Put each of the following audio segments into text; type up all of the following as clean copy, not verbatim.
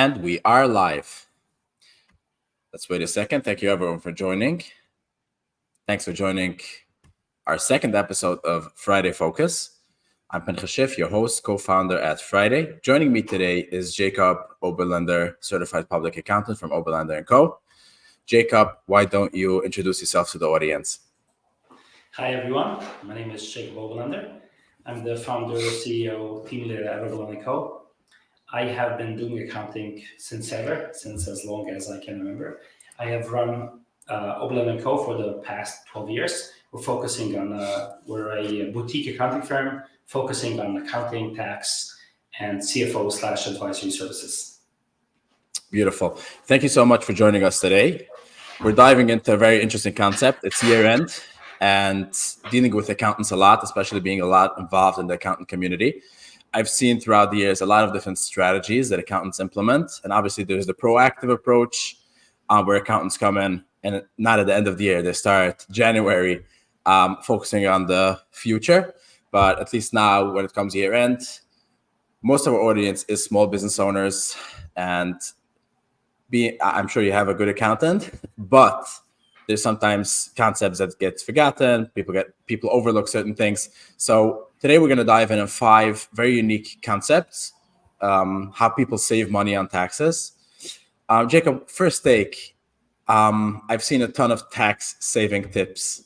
And we are live. Let's wait a second. Thank you everyone for joining. Thanks for joining our second episode of Friday Focus. I'm Pincus Schiff, your host, co-founder at Friday. Joining me today is Jacob Oberlander, certified public accountant from Oberlander Co. Jacob, why don't you introduce yourself to the audience? Hi everyone, my name is Jacob Oberlander. I'm the founder, CEO, team leader at Oberlander Co. I have been doing accounting since as long as I can remember. I have run Oberlander Co. for the past 12 years. We're a boutique accounting firm focusing on accounting, tax, and CFO/advisory services. Beautiful. Thank you so much for joining us today. We're diving into a very interesting concept. It's year end and dealing with accountants a lot, especially being a lot involved in the accountant community. I've seen throughout the years a lot of different strategies that accountants implement. And obviously there's the proactive approach where accountants come in and not at the end of the year, they start January focusing on the future. But at least now when it comes year end, most of our audience is small business owners, and I'm sure you have a good accountant, but there's sometimes concepts that get forgotten. People overlook certain things. So today we're going to dive in on 5 very unique concepts, how people save money on taxes. Jacob, first take. I've seen a ton of tax saving tips,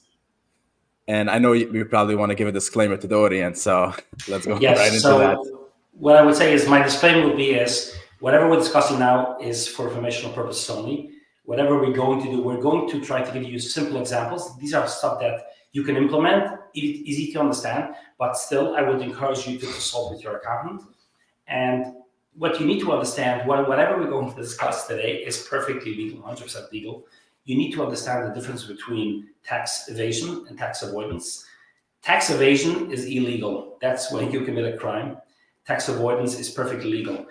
and I know you probably want to give a disclaimer to the audience. So let's go right into that. What I would say is my disclaimer would be whatever we're discussing now is for informational purposes only. Whatever we're going to do, we're going to try to give you simple examples. These are stuff that you can implement, easy to understand, but still I would encourage you to consult with your accountant. And what you need to understand, whatever we're going to discuss today is perfectly legal, 100% legal. You need to understand the difference between tax evasion and tax avoidance. Tax evasion is illegal. That's when you commit a crime. Tax avoidance is perfectly legal.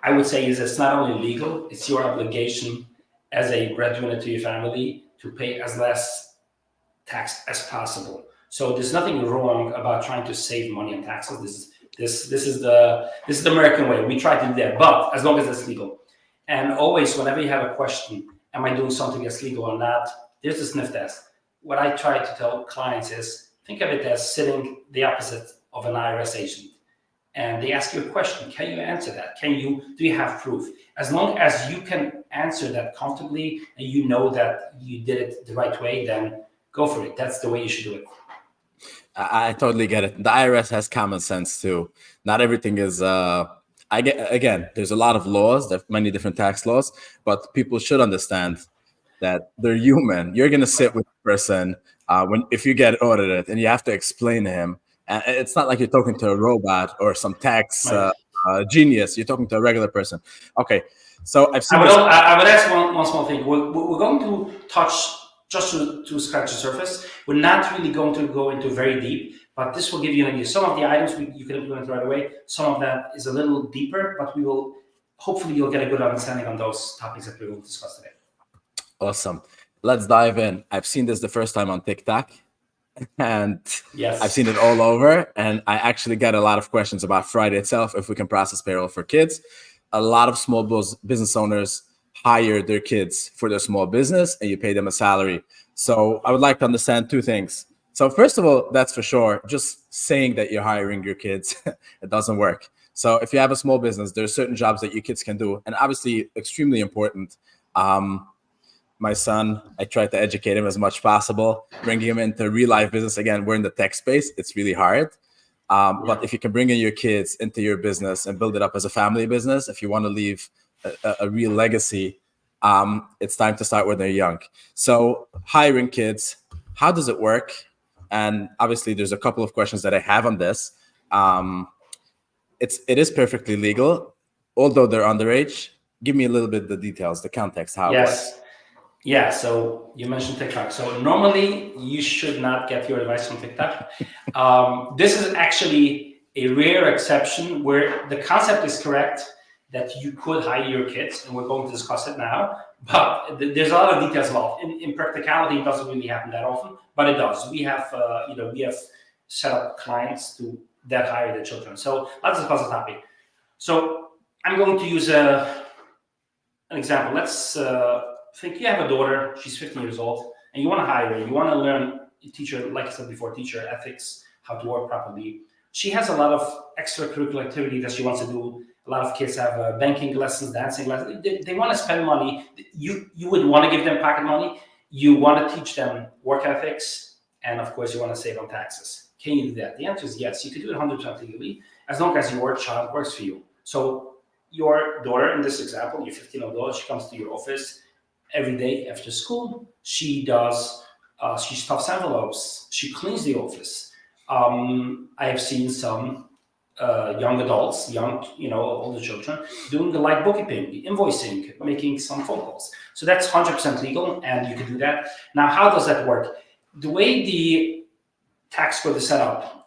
I would say it's not only legal, it's your obligation as a breadwinner to your family to pay as less tax as possible. So there's nothing wrong about trying to save money on taxes. This is the American way. We try to do that, but as long as it's legal. And always, whenever you have a question, am I doing something that's legal or not? There's a sniff test. What I try to tell clients is, think of it as sitting the opposite of an IRS agent. And they ask you a question. Can you answer that? Do you have proof? As long as you can answer that comfortably and you know that you did it the right way, then go for it. That's the way you should do it. I totally get it. The IRS has common sense too. Not everything is, again, there's a lot of laws, there's many different tax laws, but people should understand that they're human. You're going to sit with a person if you get audited and you have to explain to him. It's not like you're talking to a robot or some tax genius. You're talking to a regular person. Okay, so I've seen. I would ask one small thing. We're going to touch just to scratch the surface. We're not really going to go into very deep, but this will give you an idea. Some of the items you can implement right away. Some of that is a little deeper, but hopefully you'll get a good understanding on those topics that we're going to discuss today. Awesome. Let's dive in. I've seen this the first time on TikTok. And yes, I've seen it all over, and I actually get a lot of questions about Friday itself, if we can process payroll for kids. A lot of small business owners hire their kids for their small business and you pay them a salary. So I would like to understand 2 things. So first of all, that's for sure, just saying that you're hiring your kids, it doesn't work. So if you have a small business, there are certain jobs that your kids can do, and obviously extremely important. My son, I try to educate him as much as possible, bringing him into real life business. Again, we're in the tech space. It's really hard. But if you can bring in your kids into your business and build it up as a family business, if you want to leave a real legacy, it's time to start when they're young. So hiring kids, how does it work? And obviously there's a couple of questions that I have on this. It is perfectly legal, although they're underage. Give me a little bit the details, the context, how it works. Yeah, so you mentioned TikTok. So normally you should not get your advice from TikTok. This is actually a rare exception where the concept is correct that you could hire your kids, and we're going to discuss it now. But there's a lot of details involved. In practicality, it doesn't really happen that often, but it does. We have set up clients that hire their children. So let's discuss the topic. So I'm going to use a an example. Let's think you have a daughter, she's 15 years old, and you want to hire her, you want to learn, teach her, like I said before, teach her ethics, how to work properly. She has a lot of extracurricular activity that she wants to do. A lot of kids have banking lessons, dancing lessons. They want to spend money. You would want to give them pocket money. You want to teach them work ethics, and of course, you want to save on taxes. Can you do that? The answer is yes. You can do it 100% legally, as long as your child works for you. So your daughter, in this example, your 15-year-old daughter, she comes to your office every day after school. She does, she stuffs envelopes. She cleans the office. I have seen some young adults, older children, doing the light bookkeeping, invoicing, making some phone calls. So that's 100% legal, and you can do that. Now, how does that work? The way the tax code is set up,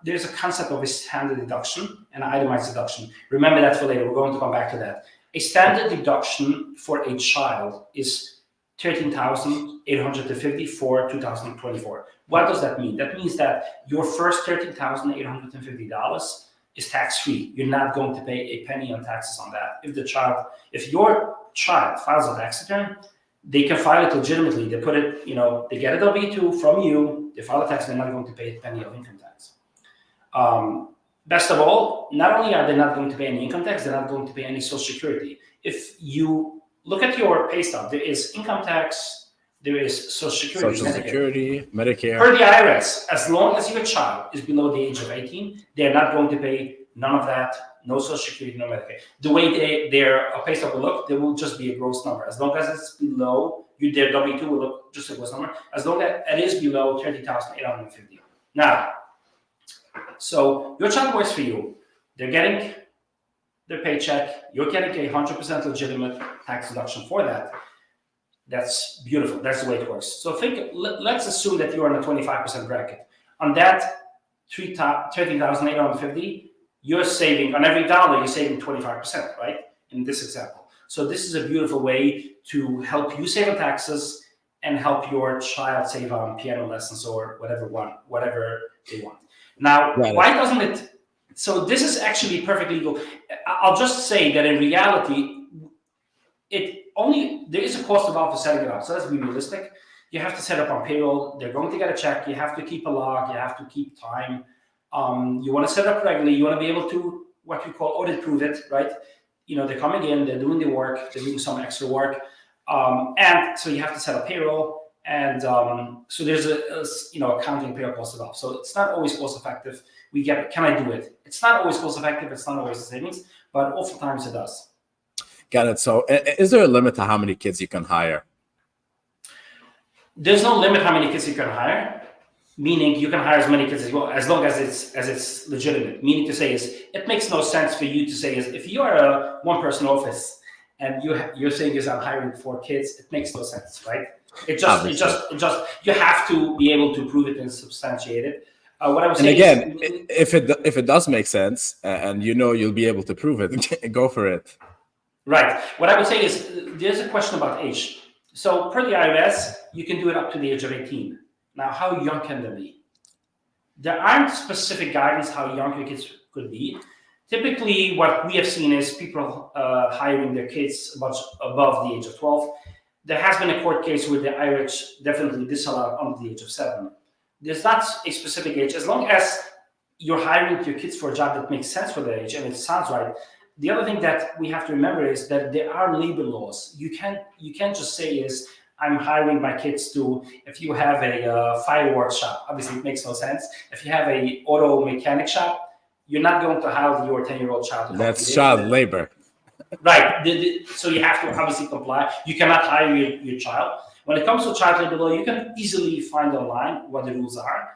there's a concept of a standard deduction and an itemized deduction. Remember that for later. We're going to come back to that. A standard deduction for a child is $13,850 for 2024. What does that mean? That means that your first $13,850 is tax-free. You're not going to pay a penny on taxes on that. If your child files a tax return, they can file it legitimately. They put it, they get a W-2 from you, they file a tax, they're not going to pay a penny of income tax. Best of all, not only are they not going to pay any income tax, they're not going to pay any Social Security. If you look at your pay stub, there is income tax, there is Social Security, Medicare. Per the IRS, as long as your child is below the age of 18, they're not going to pay none of that, no Social Security, no Medicare. The way their pay stub will look, there will just be a gross number. As long as it's below, their W-2 will look just a gross number, as long as it is below $30,850. Now, so your child works for you. They're getting their paycheck. You're getting a 100% legitimate tax deduction for that. That's beautiful. That's the way it works. So let's assume that you're in a 25% bracket. On that $13,850, you're saving, on every dollar, you're saving 25%, right? In this example. So this is a beautiful way to help you save on taxes and help your child save on piano lessons or whatever they want. Now, why doesn't it? So this is actually perfectly legal. I'll just say that in reality, there is a cost involved for setting it up. So let's be realistic. You have to set up on payroll. They're going to get a check. You have to keep a log. You have to keep time. You want to set up regularly. You want to be able to what we call audit prove it, right? They're coming in. They're doing the work. They're doing some extra work, and so you have to set up payroll. And so there's accounting payroll cost involved. So it's not always cost effective. Can I do it? It's not always cost effective. It's not always the savings, but oftentimes it does. Got it. So is there a limit to how many kids you can hire? There's no limit how many kids you can hire, meaning you can hire as many kids as well, as long as it's legitimate. Meaning to say it makes no sense for you to say if you are a one-person office and you're saying I'm hiring 4 kids, it makes no sense, right? It just you have to be able to prove it and substantiate it. What I was saying again, if it does make sense and you'll be able to prove it, go for it. Right. What I would say is there's a question about age. So per the IRS, you can do it up to the age of 18. Now, how young can they be? There aren't specific guidance how young your kids could be. Typically, what we have seen is people hiring their kids much above the age of 12. There has been a court case where the IRS definitely disallowed under the age of 7. There's not a specific age. As long as you're hiring your kids for a job that makes sense for their age and it sounds right. The other thing that we have to remember is that there are labor laws. You can't just say I'm hiring my kids to, if you have a fireworks shop, obviously it makes no sense. If you have a auto mechanic shop, you're not going to hire your 10-year-old child. That's child labor. Right. So you have to obviously comply. You cannot hire your child. When it comes to child labor law, you can easily find online what the rules are.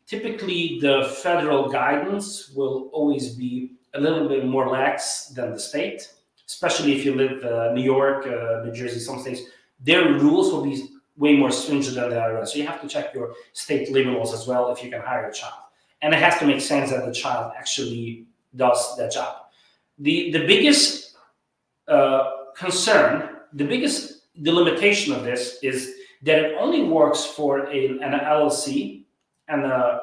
Typically, the federal guidance will always be a little bit more lax than the state, especially if you live New York, New Jersey, some states. Their rules will be way more stringent than the IRS. So you have to check your state labor laws as well if you can hire a child. And it has to make sense that the child actually does that job. The biggest concern, the limitation of this is that it only works for an LLC and a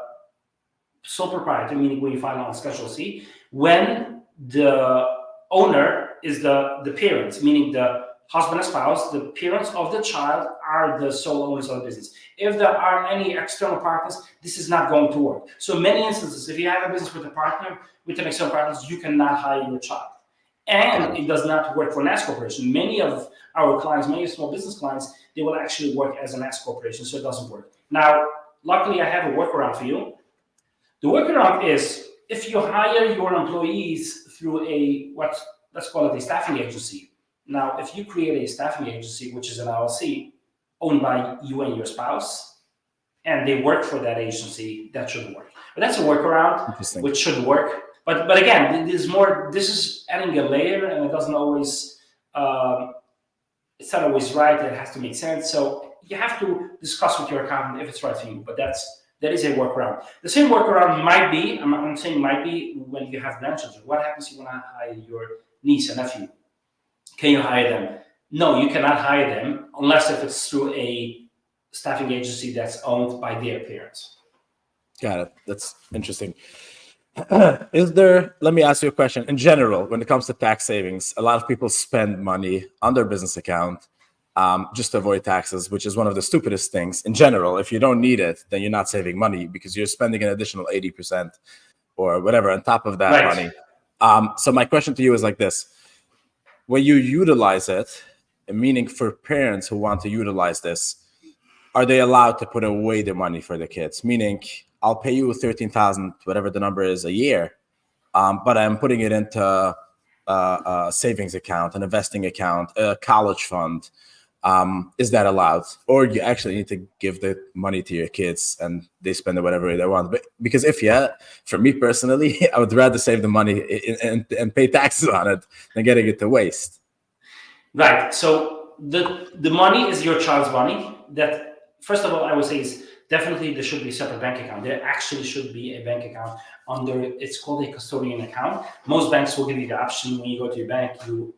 sole proprietor, meaning when you file on Schedule C, when the owner is the parents, meaning the husband and spouse. The parents of the child are the sole owners of the business. If there are any external partners, this is not going to work. So in many instances, if you have a business with a partner, with an external partner, you cannot hire your child. And it does not work for an S corporation. Many of our clients, many small business clients, they will actually work as an S corporation, so it doesn't work. Now, luckily, I have a workaround for you. The workaround is if you hire your employees through let's call it a staffing agency. Now, if you create a staffing agency, which is an LLC owned by you and your spouse, and they work for that agency, that should work. But that's a workaround, which should work. But again, this is adding a layer, and it doesn't always, it's not always right. It has to make sense. So you have to discuss with your accountant if it's right for you. But that is a workaround. The same workaround might be, I'm saying might be, when you have grandchildren. What happens if you want to hire your niece and nephew? Can you hire them? No, you cannot hire them unless if it's through a staffing agency that's owned by their parents. Got it. That's interesting. Let me ask you a question. In general, when it comes to tax savings, a lot of people spend money on their business account just to avoid taxes, which is one of the stupidest things. In general, if you don't need it, then you're not saving money because you're spending an additional 80% or whatever on top of that money. So my question to you is like this. When you utilize it, meaning for parents who want to utilize this, are they allowed to put away the money for the kids? Meaning, I'll pay you $13,000, whatever the number is, a year, but I'm putting it into a savings account, an investing account, a college fund. Is that allowed? Or you actually need to give the money to your kids and they spend it whatever they want? But because for me personally, I would rather save the money and pay taxes on it than getting it to waste. Right. So the money is your child's money. That, first of all, I would say is definitely there should be a separate bank account. There actually should be a bank account it's called a custodian account. Most banks will give you the option when you go to your bank, you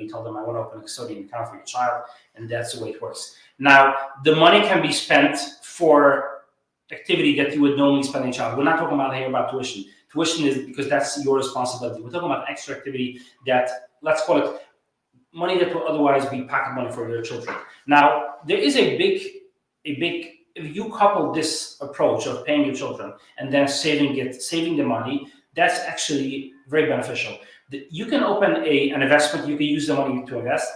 tell them, I want to open a custodian account for your child, and that's the way it works. Now, the money can be spent for activity that you would normally spend on your child. We're not talking about tuition. Tuition is because that's your responsibility. We're talking about extra activity that, let's call it money that will otherwise be pocket money for your children. Now, there is a big, if you couple this approach of paying your children and then saving the money, that's actually very beneficial. You can open an investment. You can use the money to invest.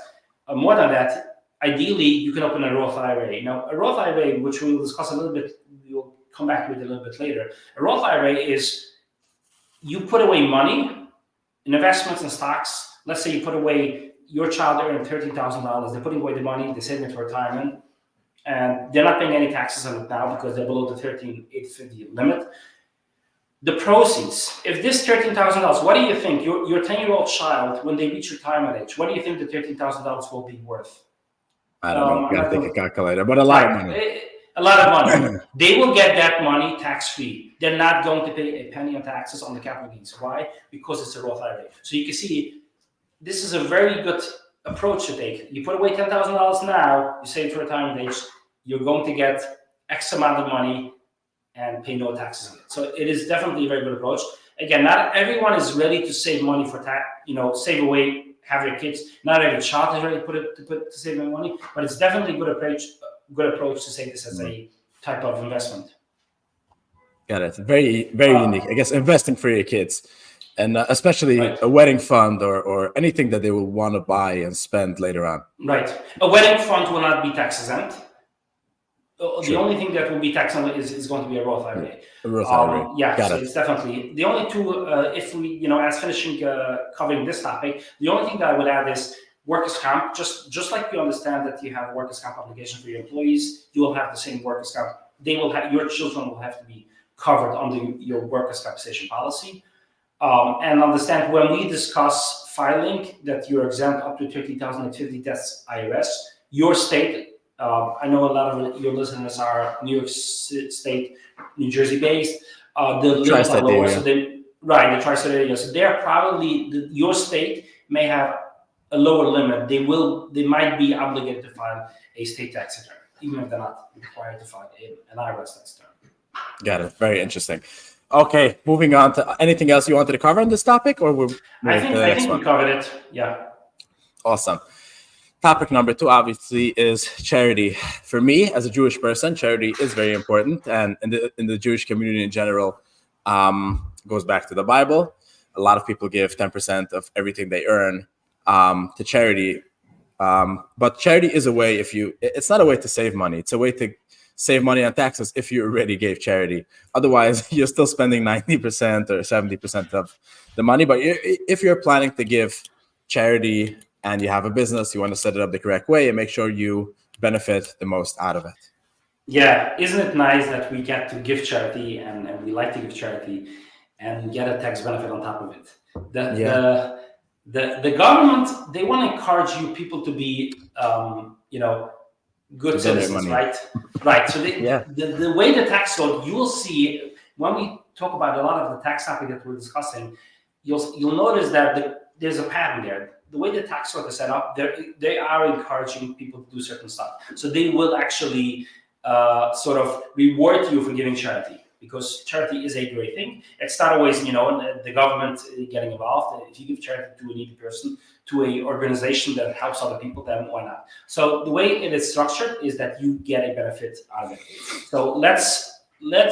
More than that, ideally, you can open a Roth IRA. Now, a Roth IRA, which we'll discuss a little bit, we'll come back to it a little bit later. A Roth IRA is you put away money in investments and stocks. Let's say you put away, your child earned $13,000. They're putting away the money, they're saving it for retirement, and they're not paying any taxes on it now because they're below the $13,850 limit. The proceeds, if this $13,000, what do you think your 10-year-old child, when they reach retirement age, what do you think the $13,000 will be worth? I don't know. Gotta take a calculator, but a lot of money. A lot of money. They will get that money tax-free. They're not going to pay a penny on taxes on the capital gains. Why? Because it's a Roth IRA. So you can see this is a very good approach to take. You put away $10,000 now, you save for retirement age, you're going to get X amount of money and pay no taxes on it. So it is definitely a very good approach. Again, not everyone is ready to save money for tax, save away, have your kids. Not every child is ready to save money, but it's definitely a good approach to say this as a type of investment. Got it. Very, very unique. I guess investing for your kids, and especially a wedding fund or anything that they will want to buy and spend later on. Right. A wedding fund will not be tax exempt. The only thing that will be tax exempt is going to be a Roth IRA. A Roth IRA. It's definitely the only two. If we, as finishing covering this topic, the only thing that I would add is workers' comp. Just like you understand that you have a workers' comp obligation for your employees, you will have the same workers' comp. Your children will have to be covered under your workers' compensation policy. And understand when we discuss filing that you're exempt up to $30,050, that's IRS. Your state. I know a lot of your listeners are New York State, New Jersey based. The tri-state area. So the tri-state area. So they're probably your state may have a lower limit. They might be obligated to file a state tax return, even if they're not required to file an IRS tax return. Got it. Very interesting. Okay, moving on to anything else you wanted to cover on this topic, or we're I moving to the next think one? we covered it. Yeah. Awesome. Topic number 2, obviously, is charity. For me, as a Jewish person, charity is very important, and in the Jewish community in general, goes back to the Bible. A lot of people give 10% of everything they earn to charity. But charity is a way, it's not a way to save money. It's a way to save money on taxes if you already gave charity. Otherwise, you're still spending 90% or 70% of the money. But if you're planning to give charity and you have a business, you want to set it up the correct way and make sure you benefit the most out of it. Yeah, isn't it nice that we get to give charity and we like to give charity and get a tax benefit on top of it? The government, they want to encourage people to be good citizens, right? Right. So the way the tax code, you will see when we talk about a lot of the tax topic that we're discussing, you'll notice that there's a pattern there. The way the tax code is set up, they are encouraging people to do certain stuff. So they will actually sort of reward you for giving charity, because charity is a great thing. It's not always, the government getting involved. If you give charity to a needy person, to an organization that helps other people, then why not? So the way it is structured is that you get a benefit out of it. So let's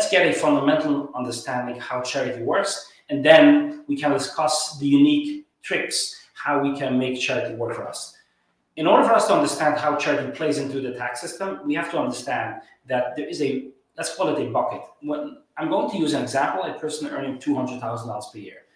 get a fundamental understanding how charity works, and then we can discuss the unique tricks, how we can make charity work for us. In order for us to understand how charity plays into the tax system, we have to understand that there is let's call it a bucket. When I'm going to use an example, a person earning $200,000 per year.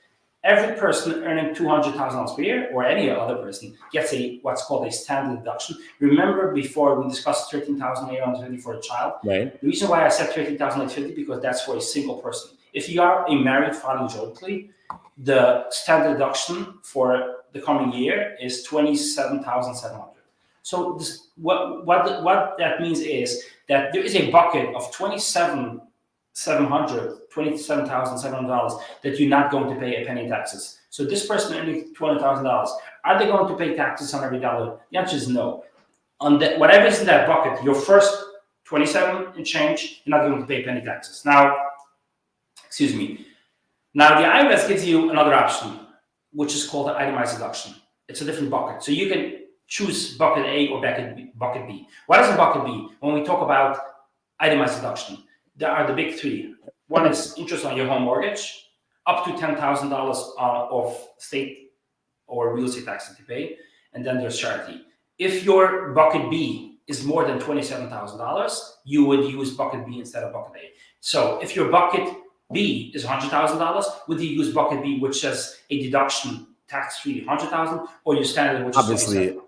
Every person earning $200,000 per year, or any other person, gets what's called a standard deduction. Remember, before we discussed $13,850 for a child. Right. The reason why I said $13,850 because that's for a single person. If you are a married filing jointly, the standard deduction for the coming year is $27,700. So what that means is that there is a bucket of $27,700 that you're not going to pay a penny taxes. So this person earning $200,000, are they going to pay taxes on every dollar? The answer is no. On whatever is in that bucket, your first 27 and change, you're not going to pay penny taxes. Now, excuse me. Now the IRS gives you another option, which is called the itemized deduction. It's a different bucket. So you can choose bucket A or bucket B. What is a bucket B? When we talk about itemized deduction, there are the big three. One is interest on your home mortgage, up to $10,000 of state or real estate tax that you pay, and then there's charity. If your bucket B is more than $27,000, you would use bucket B instead of bucket A. So if your bucket B is $100,000, would you use bucket B, which says a deduction tax-free $100,000, or your standard, which is $27,000?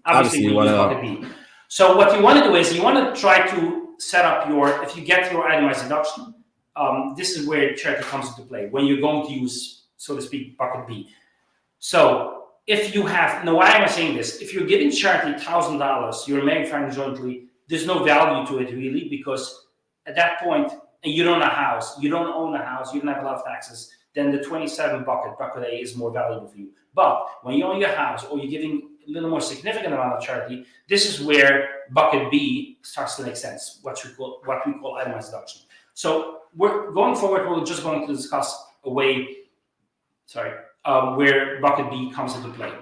Obviously, you use bucket B. So what you want to do is you want to try to set up if you get your itemized deduction, this is where charity comes into play, when you're going to use, so to speak, bucket B. So if you have, now why am I saying this? If you're giving charity $1,000, you're married filing jointly, there's no value to it really, because at that point, and you don't own a house, you don't own a house, you don't have a lot of taxes, then the 27 bucket A is more valuable for you. But when you own your house or you're giving a little more significant amount of charity, this is where bucket B starts to make sense, what we call itemized deduction. So we're going forward, we're just going to discuss a way, where bucket B comes into play.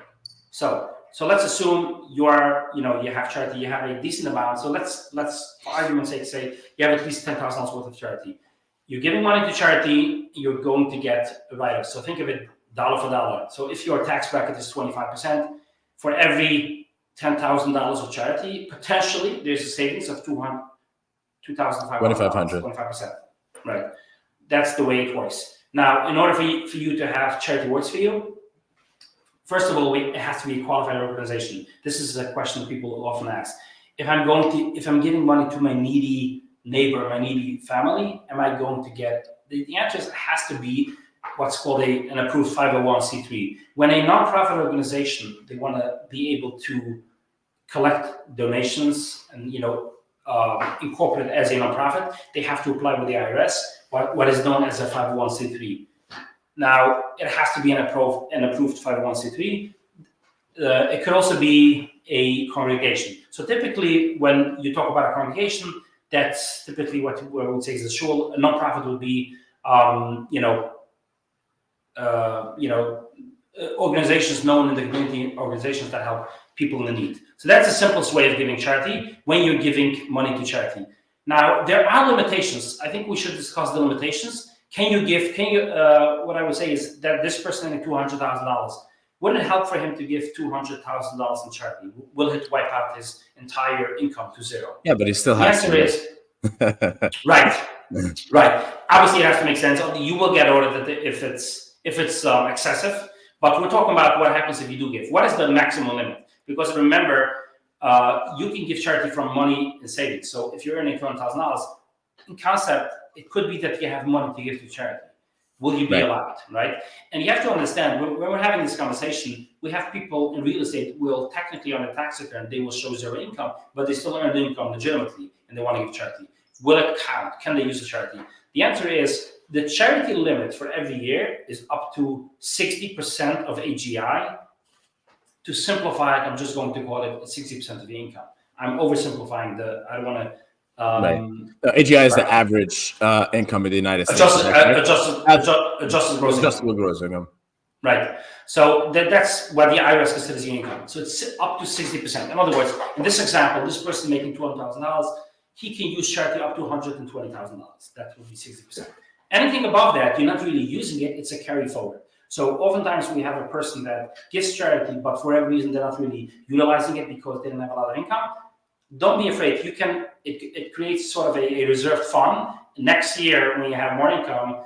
So let's assume you have charity, you have a decent amount. So let's for argument's sake, say you have at least $10,000 worth of charity. You're giving money to charity, you're going to get a write-off. So think of it dollar for dollar. So if your tax bracket is 25%, for every $10,000 of charity, potentially there's a savings of $2,500. 25%. Right. That's the way it works. Now, in order for you to have charity works for you, first of all, it has to be a qualified organization. This is a question people often ask. If I'm giving money to my needy neighbor, my needy family, am I going to get, the answer is it has to be what's called an approved 501c3. When a nonprofit organization, they want to be able to collect donations and, incorporate it as a nonprofit, they have to apply with the IRS, what is known as a 501c3. Now, it has to be an approved 501c3. It could also be a congregation. So typically, when you talk about a congregation, that's typically what we would say is a shul. A nonprofit would be you know, organizations known in the community, organizations that help people in need. So that's the simplest way of giving charity when you're giving money to charity. Now, there are limitations. I think we should discuss the limitations. What I would say is that this person getting $200,000, wouldn't it help for him to give $200,000 in charity? Will it wipe out his entire income to zero? Yeah, but he still The has answer to. is, right. Obviously, it has to make sense. You will get audited if it's excessive. But we're talking about what happens if you do give. What is the maximum limit? Because remember, you can give charity from money and savings. So if you're earning $200,000, in concept, it could be that you have money to give to charity. Will you be allowed, right? And you have to understand, when we're having this conversation, we have people in real estate will technically on a tax return, they will show zero income, but they still earn the income legitimately, and they want to give charity. Will it count? Can they use a charity? The answer is the charity limit for every year is up to 60% of AGI. To simplify it, I'm just going to call it 60% of the income. I'm oversimplifying I don't want to. AGI is the average income in the United States. Adjusted gross income. Adjustable gross income. Right. So that's what the IRS considers the income. So it's up to 60%. In other words, in this example, this person making $200,000, he can use charity up to $120,000. That would be 60%. Anything above that, you're not really using it. It's a carry forward. So oftentimes we have a person that gives charity, but for every reason they're not really utilizing it because they don't have a lot of income. Don't be afraid. You can. It creates sort of a reserved fund. Next year, when you have more income,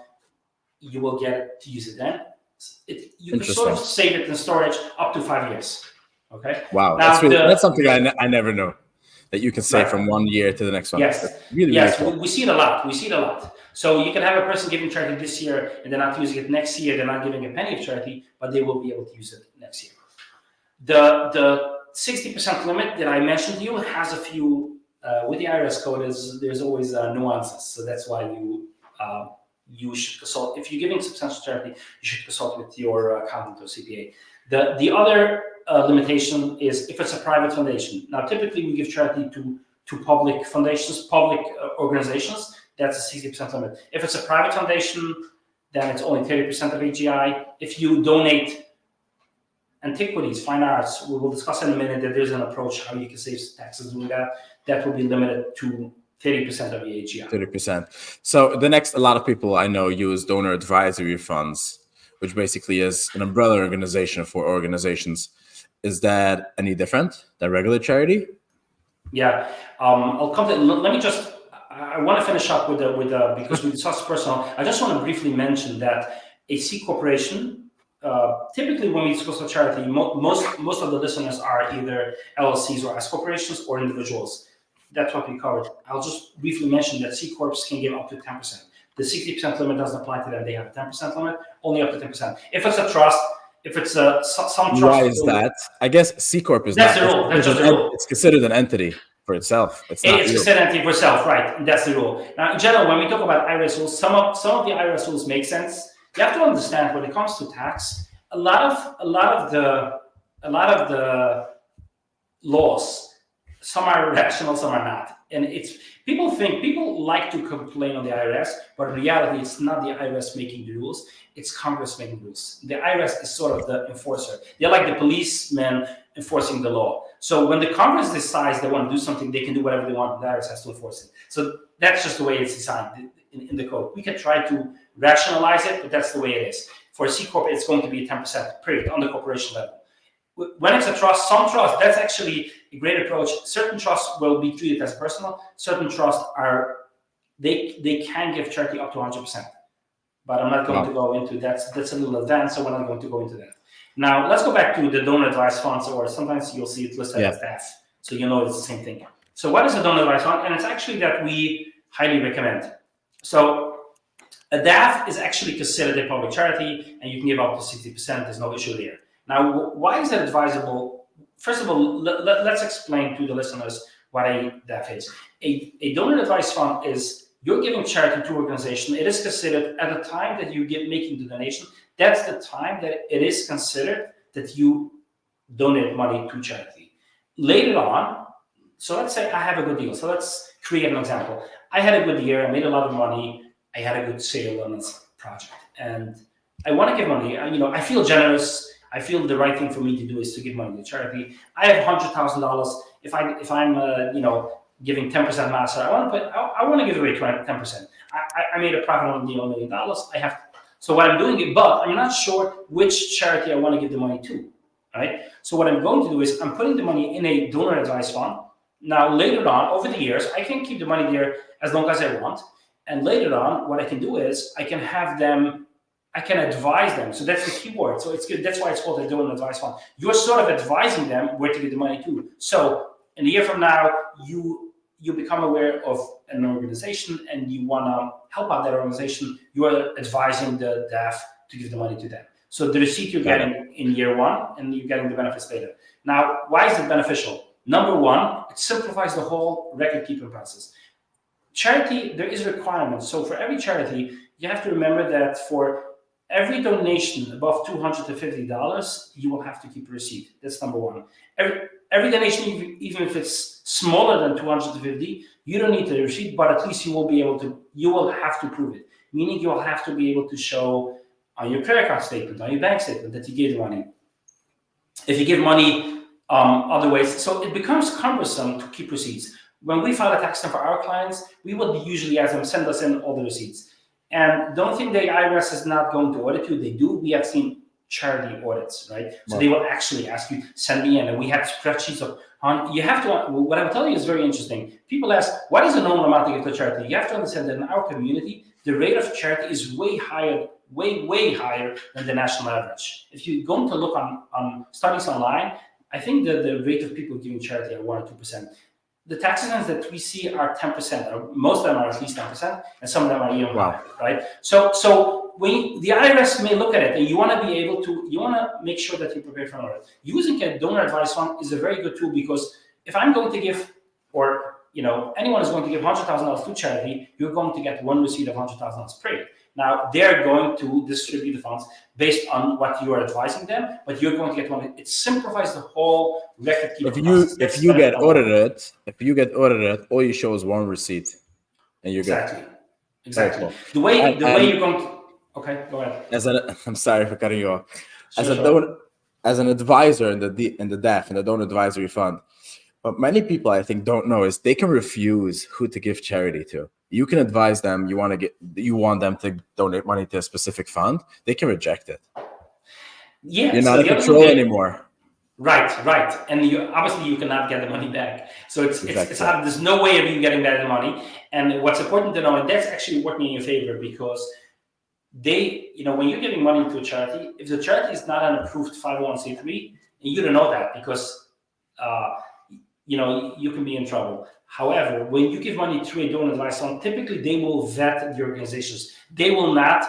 you will get to use it then. You can sort of save it in storage up to 5 years. Okay. Wow, now, that's something I never know, that you can save from 1 year to the next one. Yes. Really cool. We see it a lot. So you can have a person giving charity this year and they're not using it next year. They're not giving a penny of charity, but they will be able to use it next year. The 60% limit that I mentioned to you has a few, with the IRS code, there's always nuances. So that's why you should consult. If you're giving substantial charity, you should consult with your accountant or CPA. The other limitation is if it's a private foundation. Now, typically we give charity to public foundations, public organizations. That's a 60% limit. If it's a private foundation, then it's only 30% of AGI. If you donate antiquities, fine arts, we will discuss in a minute that there's an approach how you can save taxes doing that. That will be limited to 30% of the AGI. 30%. So a lot of people I know use donor advisory funds, which basically is an umbrella organization for organizations. Is that any different than regular charity? Yeah, I'll come to. Let me just. I want to finish up with because we discussed personal. I just want to briefly mention that a C corporation. Typically, when we discuss a charity, most of the listeners are either LLCs or S corporations or individuals. That's what we covered. I'll just briefly mention that C corps can give up to 10%. The 60% limit doesn't apply to them. They have a 10% limit, only up to 10%. If it's a trust, if it's some trust. Why is that? I guess C corp is that's the rule. That's just the rule. It's considered an entity for itself. It's considered an entity for itself, right? That's the rule. Now, in general, when we talk about IRS rules, some of the IRS rules make sense. You have to understand when it comes to tax, a lot of the laws, some are rational, some are not. And people like to complain on the IRS, but in reality, it's not the IRS making the rules, it's Congress making rules. The IRS is sort of the enforcer. They're like the policemen enforcing the law. So when the Congress decides they want to do something, they can do whatever they want, the IRS has to enforce it. So that's just the way it's designed in the code. We can try to rationalize it, but that's the way it is. For a C Corp, it's going to be 10%, period, on the corporation level. When it's a trust, some trust, that's actually a great approach. Certain trusts will be treated as personal. Certain trusts they can give charity up to 100%. But I'm not going to go into that. That's a little advanced, so we're not going to go into that. Now, let's go back to the donor advised funds, or sometimes you'll see it listed as DAF. So you know it's the same thing. So what is a donor advised fund? And it's actually that we highly recommend. So a DAF is actually considered a public charity, and you can give up to 60%. There's no issue there. Now, why is that advisable? First of all, let's explain to the listeners what a DAF is. A donor advised fund is you're giving charity to an organization. It is considered at the time that you making the donation. That's the time that it is considered that you donate money to charity. Later on, so let's say I have a good deal. So let's create an example. I had a good year. I made a lot of money. I had a good sale on this project, and I want to give money. I feel generous. I feel the right thing for me to do is to give money to charity. I have $100,000. If I'm giving 10% master, I want to give away 10%. I made a profit on $1 million. I have. So what I'm doing it, but I'm not sure which charity I want to give the money to. Right. So what I'm going to do is I'm putting the money in a donor advised fund. Now later on, over the years, I can keep the money there as long as I want. And later on, what I can do is I can advise them. So that's the key word. So it's good. That's why it's called a donor advised fund. You're sort of advising them where to give the money to. So in a year from now, you become aware of an organization and you want to help out that organization. You are advising the DAF to give the money to them. So the receipt you're getting in year one, and you're getting the benefits later. Now, why is it beneficial? Number one, it simplifies the whole record keeping process. Charity, there is a requirement. So for every charity, you have to remember that for every donation above $250, you will have to keep a receipt. That's number one. Every donation, even if it's smaller than $250, you don't need the receipt, but at least you will have to prove it. Meaning you will have to be able to show on your credit card statement, on your bank statement, that you gave the money. If you give money other ways, so it becomes cumbersome to keep receipts. When we file a tax return for our clients, we would usually ask them, send us in all the receipts. And don't think the IRS is not going to audit you. They do. We have seen charity audits, right? So they will actually ask you, send me in. And we have spreadsheets of, you have to, what I will tell you is very interesting. People ask, what is the normal amount to give to charity? You have to understand that in our community, the rate of charity is way higher, way higher than the national average. If you're going to look on studies online, I think that the rate of people giving charity are 1 or 2%. The tax returns that we see are 10%, or most of them are at least 10%, and some of them are even higher, right? So when the IRS may look at it, and you want to make sure that you prepare for an audit. Using a donor advised fund is a very good tool, because if I'm going to give, or anyone is going to give $100,000 to charity, you're going to get one receipt of $100,000 per year. Now they're going to distribute the funds based on what you are advising them, but you're going to get one. It simplifies the whole record keeping process. If you get audited, all you show is one receipt, and you're good. Exactly. The way you're going to. Okay, go ahead. I'm sorry for cutting you off. Sure. As an advisor in the DAF, in the donor advisory fund, what many people I think don't know is they can refuse who to give charity to. You can advise them you want them to donate money to a specific fund. They can reject it. Yeah, you're not in control anymore. Right, and you cannot get the money back. So it's there's no way of you getting back the money. And what's important to know, and that's actually working in your favor, because when you're giving money to a charity, if the charity is not an approved 501c3, and you don't know that because you can be in trouble. However, when you give money to a donor advised fund, typically they will vet the organizations. They will not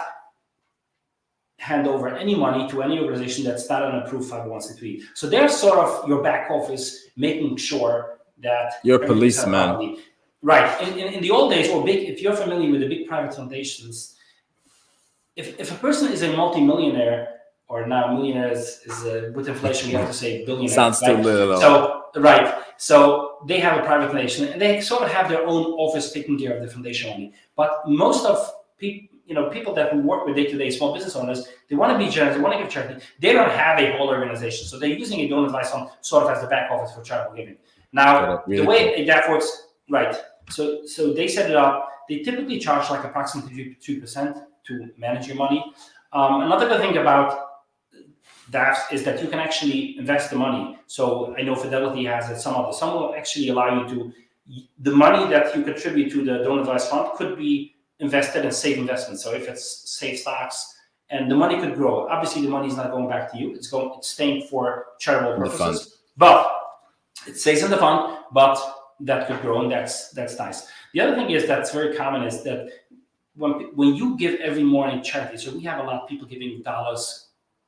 hand over any money to any organization that's not an approved 501c3. So they're sort of your back office, making sure that you're a policeman. Right. In the old days, if you're familiar with the big private foundations, if a person is a multimillionaire, or now millionaire is with inflation, we have to say billionaire. Sounds too little. So they have a private foundation, and they sort of have their own office taking care of the foundation money. But most of people that we work with day-to-day, small business owners, they want to be generous, they want to give charity. They don't have a whole organization, so they're using a donor advised fund sort of as the back office for charitable giving. Now, the way that works, right? So they set it up. They typically charge like approximately 2% to manage your money. Another good thing about DAFs is that you can actually invest the money. So I know Fidelity has it. Some will actually allow you to. The money that you contribute to the donor advised fund could be invested in safe investments. So if it's safe stocks, and the money could grow. Obviously, the money is not going back to you. It's staying for charitable purposes. But it stays in the fund. But that could grow, and that's nice. The other thing is that's very common is that when you give every morning charity, so we have a lot of people giving dollars.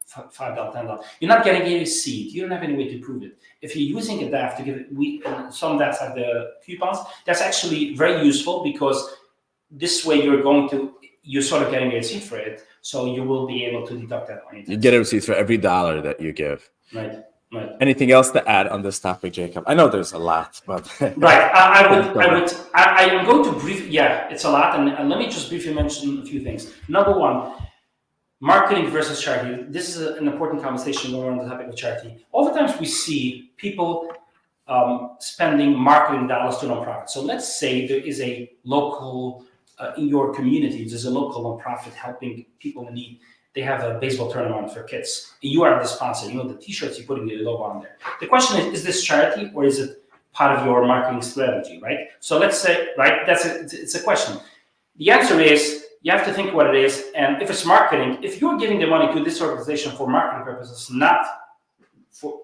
$5, $10. You're not getting a receipt. You don't have any way to prove it. If you're using a DAF to give it, some DAFs have the coupons. That's actually very useful, because this way you're sort of getting a receipt for it. So you will be able to deduct that money. You get a receipt for every dollar that you give. Right. Right. Anything else to add on this topic, Jacob? I know there's a lot, but right. I am going to brief. Yeah, it's a lot, and let me just briefly mention a few things. Number one, marketing versus charity. This is an important conversation when we're on the topic of charity. Oftentimes we see people spending marketing dollars to nonprofits. So let's say there is a local, in your community, there's a local nonprofit helping people in need. They have a baseball tournament for kids. You are the sponsor. You know, the t-shirts, you're putting the logo on there. The question is this charity or is it part of your marketing strategy, right? So let's say, right, it's a question. The answer is, you have to think what it is. And if it's marketing, if you're giving the money to this organization for marketing purposes, not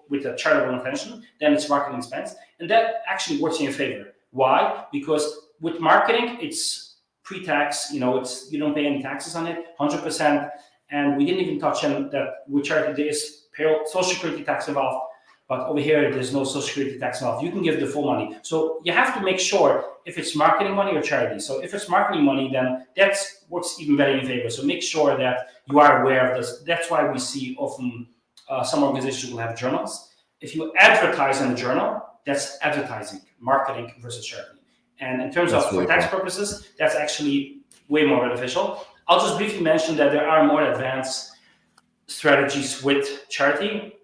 with a charitable intention, then it's marketing expense. And that actually works in your favor. Why? Because with marketing, it's pre-tax, you don't pay any taxes on it, 100%. And we didn't even touch on that with charity, there is payroll, social security tax involved. But over here, there's no social security tax involved. You can give the full money. So you have to make sure if it's marketing money or charity. So if it's marketing money, then that works even better in your favor. So make sure that you are aware of this. That's why we see often some organizations will have journals. If you advertise in a journal, that's advertising, marketing versus charity. And in terms of for tax purposes, that's actually way more beneficial. I'll just briefly mention that there are more advanced strategies with charity.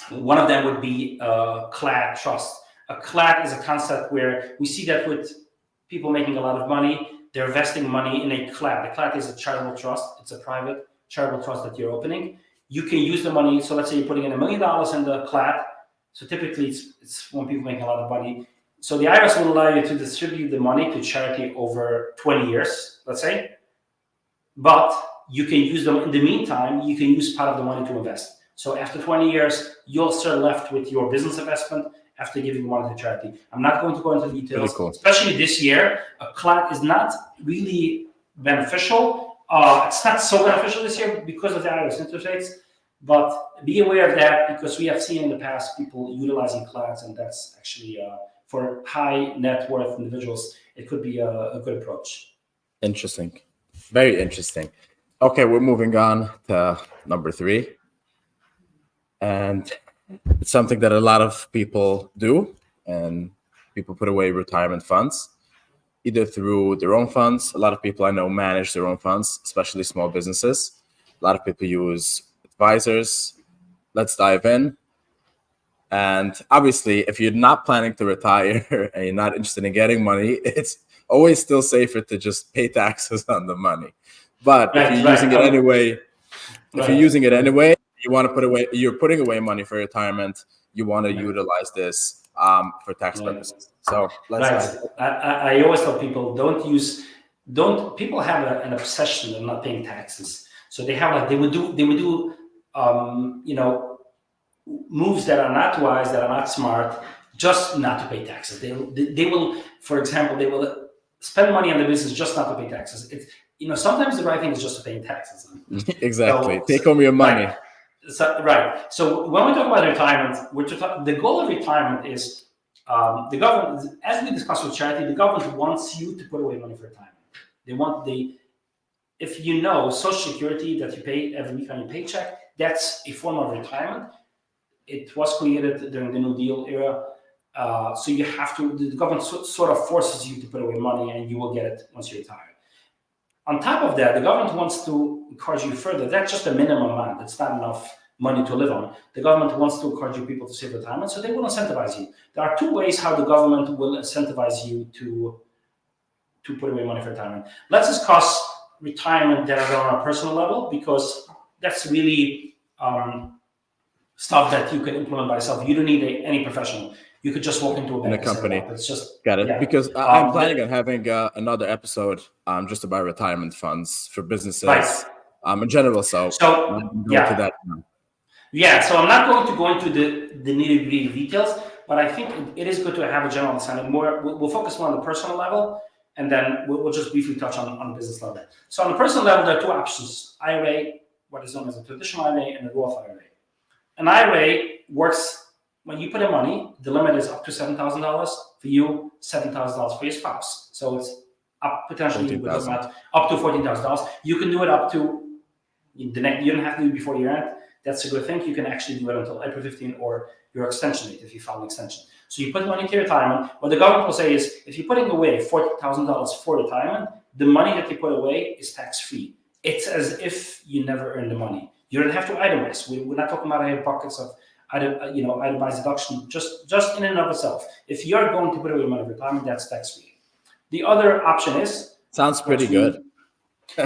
One of them would be CLAD trust. A CLAD is a concept where we see that with people making a lot of money, they're investing money in a CLAD. A CLAD is a charitable trust. It's a private charitable trust that you're opening. You can use the money. So let's say you're putting in $1 million in the CLAD. So typically it's when people make a lot of money. So the IRS will allow you to distribute the money to charity over 20 years, let's say. But you can use them in the meantime, you can use part of the money to invest. So after 20 years, you're still left with your business investment after giving money to charity. I'm not going to go into details, really cool. Especially this year. A CLAD is not really beneficial. It's not so beneficial this year because of the IRS interest rates, but be aware of that because we have seen in the past people utilizing CLADs, and that's actually for high net worth individuals, it could be a good approach. Interesting. Very interesting. Okay, we're moving on to number 3. And it's something that a lot of people do, and people put away retirement funds, either through their own funds. A lot of people I know manage their own funds, especially small businesses. A lot of people use advisors. Let's dive in. And obviously, if you're not planning to retire and you're not interested in getting money, it's always still safer to just pay taxes on the money. But if you're using it anyway, you want to put away, you're putting away money for retirement. You want to utilize this for tax purposes. So let's. I always tell people people have an obsession of not paying taxes. So they have they would do moves that are not wise, that are not smart, just not to pay taxes. They will, for example, they will spend money on the business just not to pay taxes. Sometimes the right thing is just to pay taxes. Exactly. Take home your money. Right. So when we talk about retirement, the goal of retirement is the government, as we discussed with charity, the government wants you to put away money for retirement. If Social Security that you pay every week on your paycheck, that's a form of retirement. It was created during the New Deal era. So you have to, the government sort of forces you to put away money and you will get it once you retire. On top of that, the government wants to encourage you further. That's just a minimum amount. That's not enough money to live on. The government wants to encourage you people to save retirement, so they will incentivize you. There are 2 ways how the government will incentivize you to put away money for retirement. Let's discuss retirement that are on a personal level, because that's really stuff that you can implement by yourself. You don't need any professional. You could just walk into a bank in a company. It's just got it. Yeah. Because I'm planning on having another episode just about retirement funds for businesses in general. So to that. Yeah. So I'm not going to go into the nitty-gritty details, but I think it is good to have a general understanding. We'll focus more on the personal level, and then we'll just briefly touch on the business level. So on the personal level, there are 2 options: IRA, what is known as a traditional IRA, and a Roth IRA. An IRA works. When you put in money, the limit is up to $7,000 for you, $7,000 for your spouse. So it's up potentially up to $14,000. You can do it up to you don't have to do it before year end. that's a good thing. You can actually do it until April 15 or your extension date if you file an extension. So you put money to retirement. What the government will say is, if you're putting away $40,000 for retirement, the money that you put away is tax-free. It's as if you never earned the money. You don't have to itemize. We're not talking about having pockets of itemized deduction, just in and of itself. If you're going to put away money for retirement, that's tax-free. The other option is... Sounds pretty good.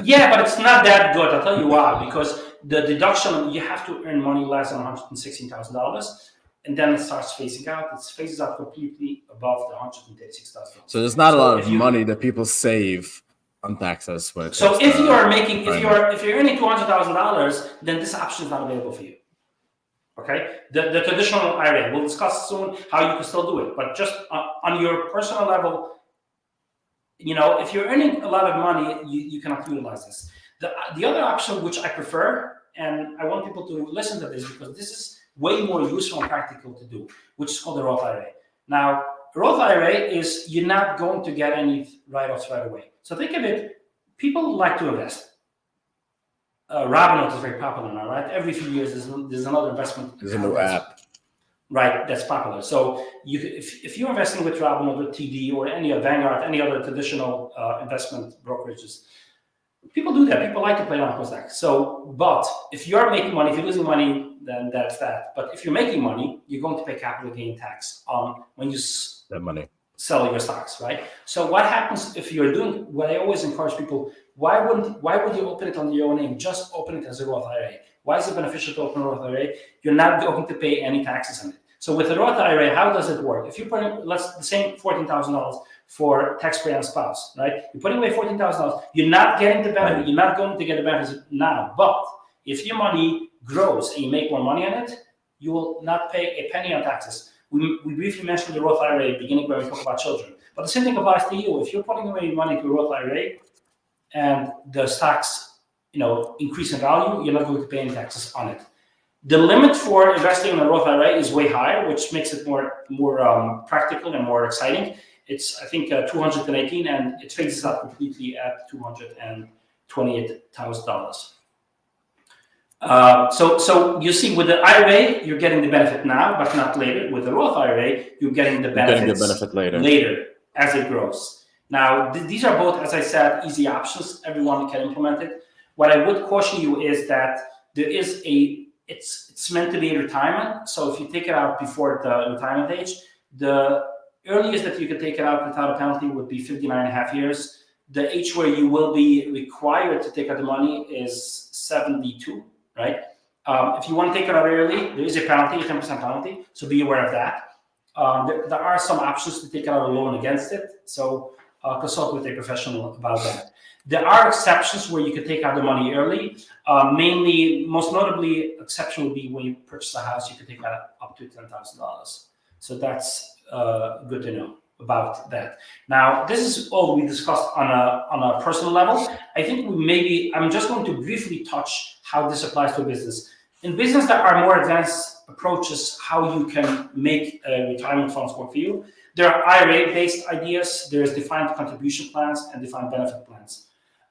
Yeah, but it's not that good. I'll tell you why. Because the deduction, you have to earn money less than $116,000, and then it starts phasing out. It phases out completely above the $136,000. So there's not a lot of money that people save on taxes. So if you are making, if you're earning $200,000, then this option is not available for you. Okay, the traditional IRA. We'll discuss soon how you can still do it, but just on your personal level. If you're earning a lot of money, you cannot utilize this. The other option, which I prefer, and I want people to listen to this because this is way more useful and practical to do, which is called the Roth IRA. Now, Roth IRA is you're not going to get any write-offs right away. So think of it, people like to invest. Robinhood is very popular now, right? Every few years, there's another investment. There's a new app. Right, that's popular. So if you're investing with Robinhood or TD or any other Vanguard, any other traditional investment brokerages, people do that. People like to play on that. So, but if you're making money, if you're losing money, then that's that. But if you're making money, you're going to pay capital gain tax on when you sell your stocks, right? So what happens if you're doing what I always encourage people? Why would you open it under your own name? Just open it as a Roth IRA. Why is it beneficial to open a Roth IRA? You're not going to pay any taxes on it. So with a Roth IRA, how does it work? If you're putting, the same $14,000 for taxpayer and spouse, right? You're putting away $14,000. You're not getting the benefit. You're not going to get the benefit now. But if your money grows and you make more money on it, you will not pay a penny on taxes. We briefly mentioned the Roth IRA at the beginning when we talk about children. But the same thing applies to you. If you're putting away money to a Roth IRA and the stocks, increase in value, you're not going to pay any taxes on it. The limit for investing in a Roth IRA is way higher, which makes it more practical and more exciting. It's, I think, 218, and it phases out completely at $228,000. So you see, with the IRA, you're getting the benefit now, but not later. With the Roth IRA, you're getting the benefit later as it grows. Now, these are both, as I said, easy options. Everyone can implement it. What I would caution you is that there is it's meant to be retirement. So if you take it out before the retirement age, the earliest that you can take it out without a penalty would be 59.5 years. The age where you will be required to take out the money is 72, right? If you want to take it out early, there is a penalty, a 10% penalty. So be aware of that. There are some options to take out a loan against it. So consult with a professional about that. There are exceptions where you can take out the money early. Most notably, exception would be when you purchase a house, you can take out up to $10,000. So that's good to know about that. Now, this is all we discussed on a personal level. I think I'm just going to briefly touch how this applies to a business. In business, there are more advanced approaches how you can make retirement funds work for you. There are IRA-based ideas. There's defined contribution plans and defined benefit plans.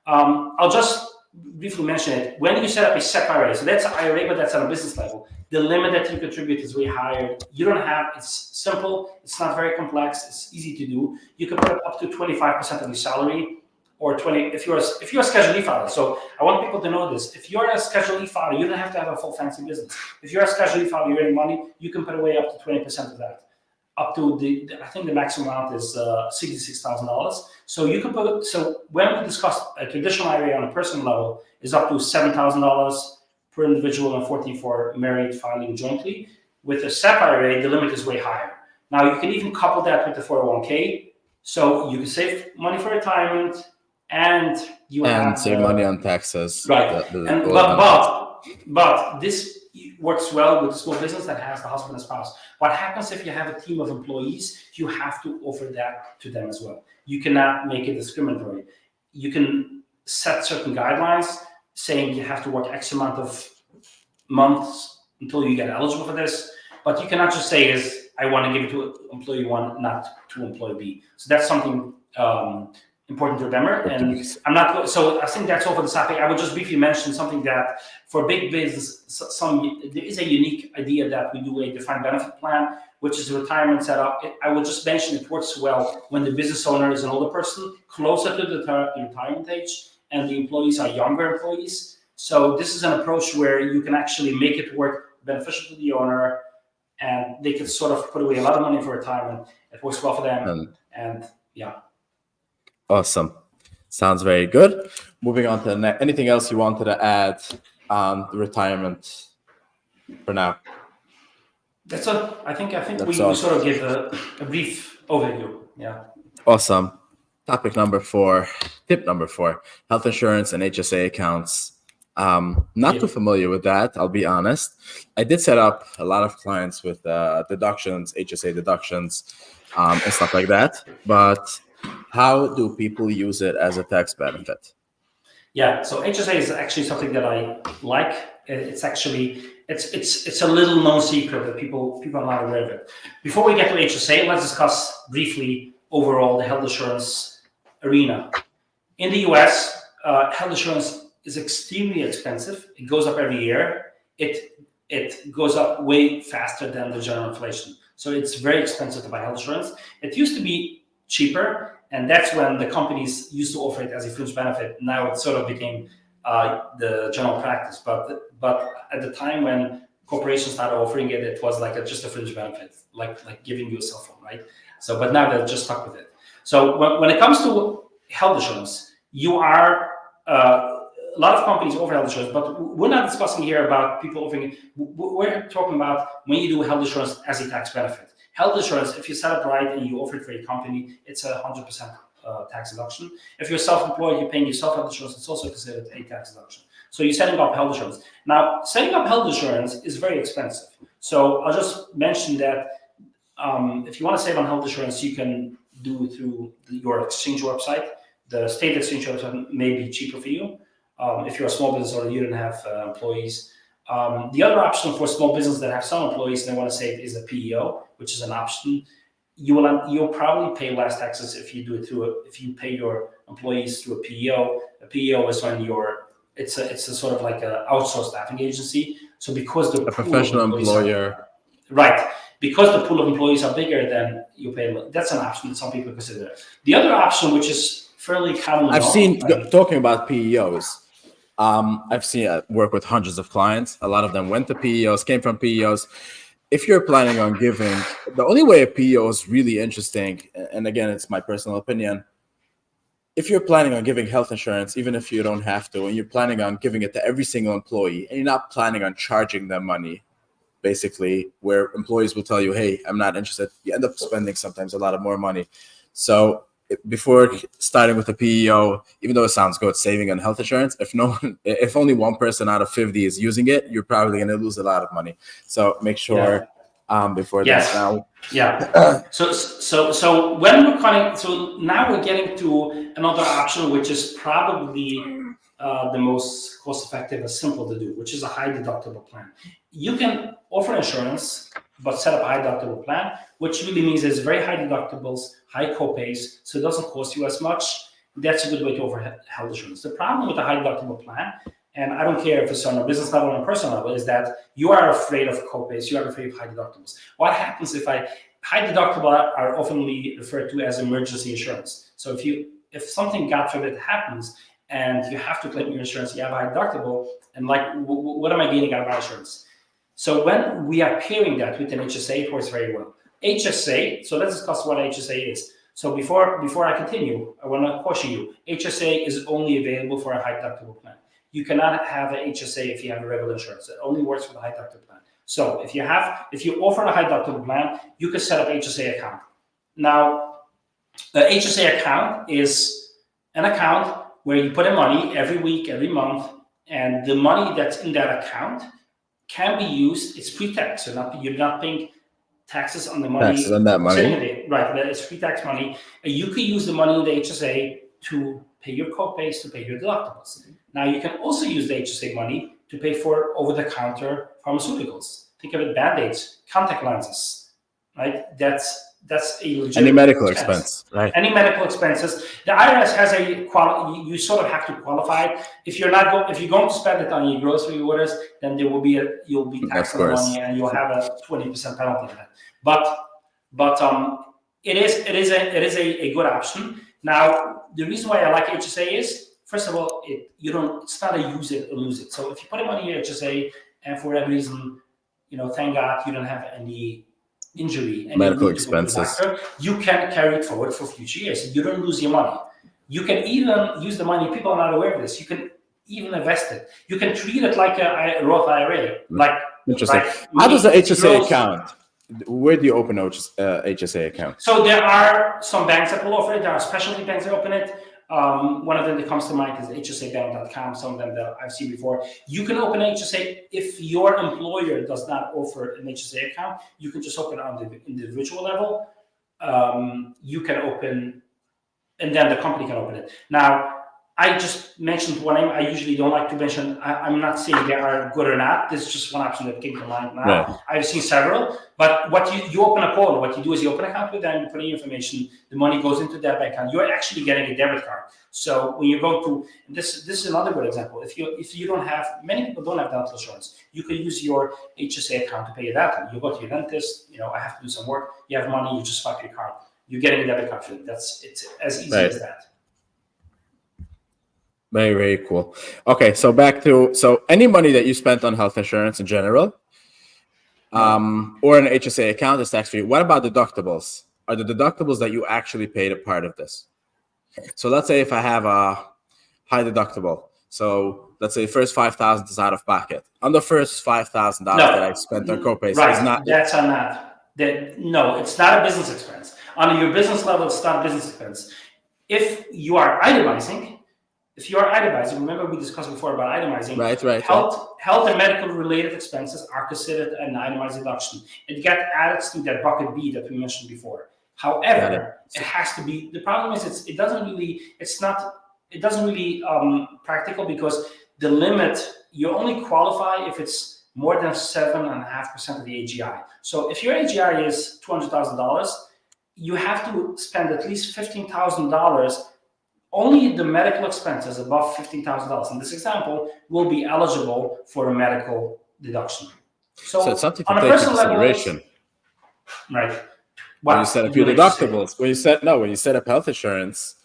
I'll just briefly mention it. When you set up a SEP IRA, so that's an IRA, but that's on a business level, the limit that you contribute is way higher. It's simple, it's not very complex, it's easy to do. You can put up to 25% of your salary, or 20 if you're a Schedule E filer. So I want people to know this. If you're a Schedule E filer, you don't have to have a full fancy business. If you're a Schedule E filer, you're earning money, you can put away up to 20% of that. Up to I think the maximum amount is $66,000. So you can put. So when we discuss a traditional IRA on a personal level, is up to $7,000 per individual and $14,000 for married filing jointly. With a SEP IRA, the limit is way higher. Now you can even couple that with the 401k, so you can save money for retirement, and you save money on taxes. Right, but this works well with a small business that has the husband and spouse. What happens if you have a team of employees? You have to offer that to them as well. You cannot make it discriminatory. You can set certain guidelines saying you have to work X amount of months until you get eligible for this, but you cannot just say I want to give it to employee one, not to employee B. So that's something important to remember. And I'm not, so I think that's all for this topic. I would just briefly mention something that for big business, there is a unique idea that we do a defined benefit plan, which is a retirement setup. I would just mention it works well when the business owner is an older person, closer to the retirement age, and the employees are younger employees. So this is an approach where you can actually make it work beneficial to the owner, and they can sort of put away a lot of money for retirement. It works well for them, and yeah. Awesome. Sounds very good. Moving on to the next. Anything else you wanted to add on the retirement for now? That's all. I think we sort of gave a brief overview. Yeah. Awesome. Tip number 4, health insurance and HSA accounts. Not too familiar with that, I'll be honest. I did set up a lot of clients with deductions, HSA deductions, and stuff like that. But how do people use it as a tax benefit? Yeah, so HSA is actually something that I like. It's actually it's a little known secret that people are not aware of it. Before we get to HSA, let's discuss briefly overall the health insurance arena. In the US, health insurance is extremely expensive. It goes up every year. It goes up way faster than the general inflation. So it's very expensive to buy health insurance. It used to be cheaper, and that's when the companies used to offer it as a fringe benefit. Now it sort of became the general practice. But at the time when corporations started offering it, it was like just a fringe benefit, like giving you a cell phone, right? So, but now they're just stuck with it. So when it comes to health insurance, you are a lot of companies offer health insurance, but we're not discussing here about people offering it. We're talking about when you do health insurance as a tax benefit. Health insurance, if you set up right and you offer it for a company, it's 100% tax deduction. If you're self-employed, you're paying yourself health insurance, it's also considered a tax deduction. So you're setting up health insurance. Now, setting up health insurance is very expensive. So I'll just mention that if you want to save on health insurance, you can do through your exchange website. The state exchange website may be cheaper for you. If you're a small business or you don't have employees. The other option for small business that have some employees and they want to save is a PEO, which is an option. You'll probably pay less taxes if you do it if you pay your employees through a PEO. A PEO is when it's a sort of like an outsourced staffing agency. So because the professional employer, right? Because the pool of employees are bigger, then you pay. That's an option that some people consider. The other option, which is fairly common, I've seen talking about PEOs. I've seen work with hundreds of clients. A lot of them went to PEOs, came from PEOs. If you're planning on giving, the only way a PEO is really interesting, and again, it's my personal opinion, if you're planning on giving health insurance, even if you don't have to, and you're planning on giving it to every single employee, and you're not planning on charging them money, basically, where employees will tell you, hey, I'm not interested, you end up spending sometimes a lot of more money. So before starting with a PEO, even though it sounds good, saving on health insurance, if only one person out of 50 is using it, you're probably going to lose a lot of money. So make sure before that. Now, So when we're cutting, so now we're getting to another option, which is probably the most cost-effective and simple to do, which is a high deductible plan. You can offer insurance, but set up a high deductible plan, which really means there's very high deductibles, high co-pays, so it doesn't cost you as much. That's a good way to offer health insurance. The problem with a high deductible plan, and I don't care if it's on a business level or on a personal level, is that you are afraid of co-pays, you are afraid of high deductibles. What happens high deductible are often referred to as emergency insurance. So if something, God forbid, happens and you have to claim your insurance, you have a high deductible, and what am I gaining out of my insurance? So when we are pairing that with an HSA, it works very well. HSA, so let's discuss what HSA is. So before I continue, I want to caution you, HSA is only available for a high deductible plan. You cannot have an HSA if you have a regular insurance. It only works for the high deductible plan. So if you offer a high deductible plan, you can set up HSA account. Now, the HSA account is an account where you put in money every week, every month, and the money that's in that account can be used. It's pre-tax, so you're not paying taxes on the money. Taxes on that money. Right, it's pre-tax money. And you can use the money in the HSA to pay your co-pays, to pay your deductibles. Now, you can also use the HSA money to pay for over-the-counter pharmaceuticals. Think of it, Band-Aids, contact lenses, right? That's a legitimate Any medical expense, right? Any medical expenses. The IRS has a you sort of have to qualify it. If you're going to spend it on your grocery orders, then you'll be taxed on the money, and you'll have a 20% penalty on that. But it is a good option. Now, the reason why I like HSA is, first of all, it's not a use it or lose it. So if you put money in your HSA and for whatever reason, thank God you don't have any injury and medical you need to go to the expenses, doctor, you can carry it forward for future years. You don't lose your money. You can even use the money. People are not aware of this. You can even invest it. You can treat it like a Roth IRA. Interesting. How does the HSA account? Where do you open HSA account? So there are some banks that will offer it. There are specialty banks that open it. One of them that comes to mind is HSAbank.com. Some of them that I've seen before. You can open HSA if your employer does not offer an HSA account. You can just open it on the individual level. You can open, and then the company can open it. Now, I just mentioned one name. I usually don't like to mention. I'm not saying they are good or not. This is just one option that came to mind now. Right. I've seen several, but what you open a call. What you do is you open an account with them, you put in your information, the money goes into that bank account. You're actually getting a debit card. So when you go to this is another good example. If you don't have, many people don't have dental insurance, you can use your HSA account to pay your dental. You go to your dentist. I have to do some work. You have money. You just swipe your card. You're getting a debit card for it. It's as easy as that. Very, very cool. Okay, so back to any money that you spent on health insurance in general, or an HSA account is tax free. What about deductibles? Are the deductibles that you actually paid a part of this? So let's say if I have a high deductible, so let's say first $5,000 is out of pocket. On the first $5,000 that I spent on copays, right? Is not. That's on that. No, it's not a business expense. On your business level, it's not a business expense. If you are itemizing. Remember we discussed before about itemizing. Right. Health and medical related expenses are considered an itemized deduction. It gets added to that bucket B that we mentioned before. However, it has to be. The problem is it doesn't really practical because the limit, you only qualify if it's more than 7.5% of the AGI. So if your AGI is $200,000, you have to spend at least $15,000. Only the medical expenses above $15,000 in this example will be eligible for a medical deduction. So it's something to take into consideration. Right. When you set up your deductibles, when you set up health insurance,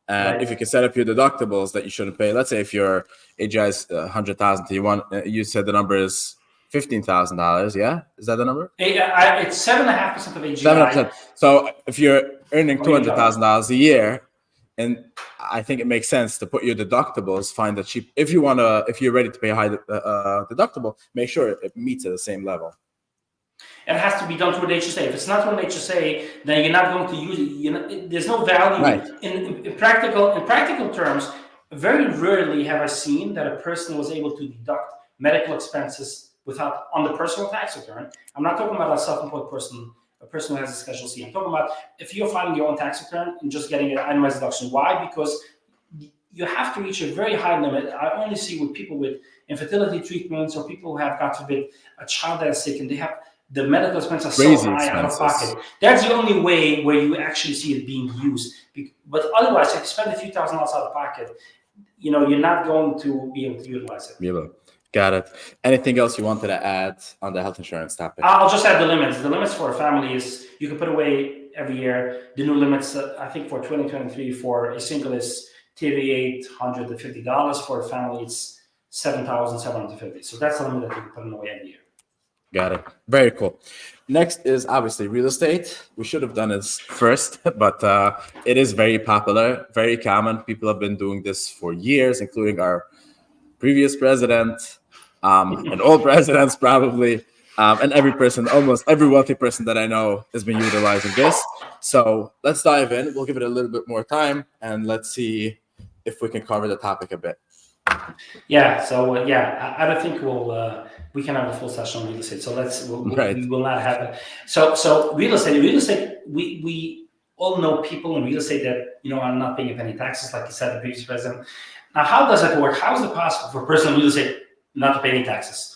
and if you can set up your deductibles that you shouldn't pay, let's say if your AGI is $100,000, you said the number is $15,000. Yeah, is that the number? It's 7.5% of AGI. 7%. So if you're earning $200,000 a year, and I think it makes sense to put your deductibles, find the cheap. If you're ready to pay a high deductible, make sure it meets at the same level. It has to be done through an HSA. If it's not through an HSA, then you're not going to use it. There's no value. Right. In practical terms. Very rarely have I seen that a person was able to deduct medical expenses on the personal tax return. I'm not talking about a self-employed person. A person who has a Schedule C. I'm talking about if you're filing your own tax return and just getting an itemized deduction. Why? Because you have to reach a very high limit. I only see with people with infertility treatments or people who have, God forbid, a child that is sick and they have the medical expenses so high out of pocket. That's the only way where you actually see it being used. But otherwise, if you spend a few $1,000s out of pocket, you're not going to be able to utilize it. Got it. Anything else you wanted to add on the health insurance topic? I'll just add the limits. The limits for a family is you can put away every year. The new limits, I think for 2023 for a single is $3,850. For a family, it's $7,750. So that's the limit that you can put away every year. Got it. Very cool. Next is obviously real estate. We should have done this first, but it is very popular, very common. People have been doing this for years, including our previous president, and all presidents probably, and almost every wealthy person that I know has been utilizing this. So let's dive in. We'll give it a little bit more time, and let's see if we can cover the topic a bit. Yeah. So I don't think we can have a full session on real estate. So we will not have it. So real estate. We all know people in real estate that are not paying any taxes, like you said, the previous president. Now, how does that work? How is it possible for a person in real estate not to pay any taxes?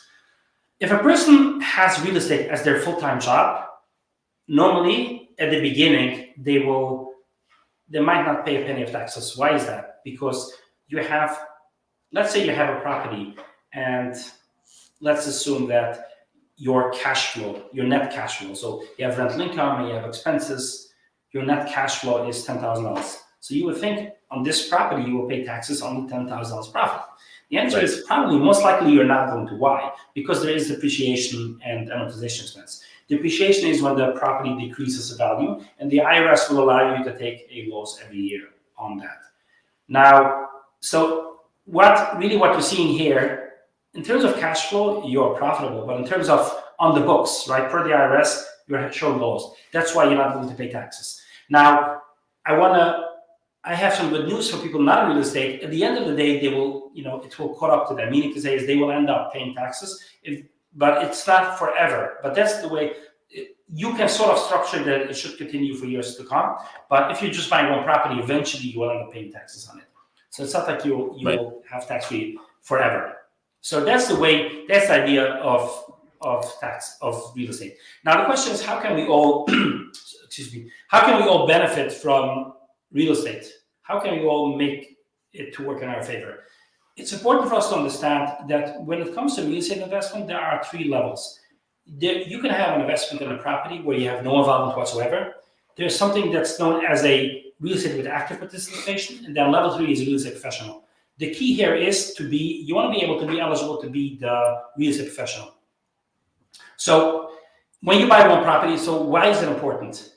If a person has real estate as their full-time job, normally at the beginning, they might not pay a penny of taxes. Why is that? Because let's say you have a property, and let's assume that your cash flow, your net cash flow, so you have rental income and you have expenses, your net cash flow is $10,000. So you would think on this property, you will pay taxes on the $10,000 profit. The answer is probably, most likely, you're not going to. Why? Because there is depreciation and amortization expense. Depreciation is when the property decreases in value, and the IRS will allow you to take a loss every year on that. Now, so what you're seeing here, in terms of cash flow, you're profitable, but in terms of on the books, right, per the IRS, you're showing loss. That's why you're not going to pay taxes. Now, I have some good news for people not in real estate. At the end of the day, they will, it will caught up to them. Meaning to say is they will end up paying taxes, but it's not forever. But that's the way you can sort of structure that it should continue for years to come. But if you're just buying one property, eventually you will end up paying taxes on it. So it's not like you will have tax free forever. So that's the idea of real estate. Now the question is, how can we all benefit from real estate? How can we all make it to work in our favor? It's important for us to understand that when it comes to real estate investment, there are 3 levels. You can have an investment in a property where you have no involvement whatsoever. There's something that's known as a real estate with active participation, and then level 3 is real estate professional. The key here is you want to be able to be eligible to be the real estate professional. So when you buy one property, so why is it important?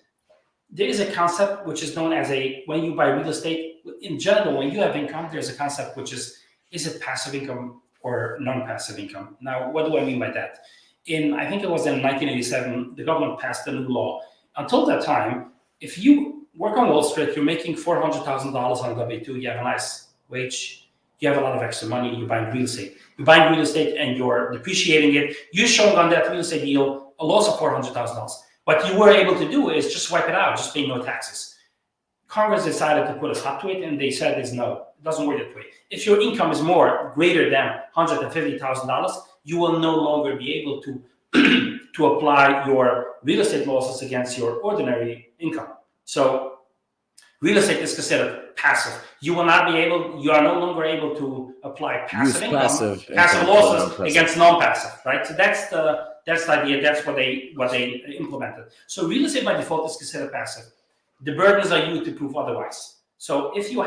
There is a concept which is known as when you buy real estate, in general, when you have income, there's a concept which is it passive income or non-passive income? Now, what do I mean by that? I think it was in 1987, the government passed a new law. Until that time, if you work on Wall Street, you're making $400,000 on a W-2, you have a nice wage, you have a lot of extra money, you're buying real estate. You're buying real estate and you're depreciating it. You're showing on that real estate deal a loss of $400,000. What you were able to do is just wipe it out, just pay no taxes. Congress decided to put a stop to it, and they said no, it doesn't work that way. If your income is greater than $150,000, you will no longer be able to apply your real estate losses against your ordinary income. So real estate is considered passive. You are no longer able to apply passive losses against non-passive, right? So that's the idea. That's what they implemented. So real estate by default is considered passive. The burdens are you to prove otherwise. So if your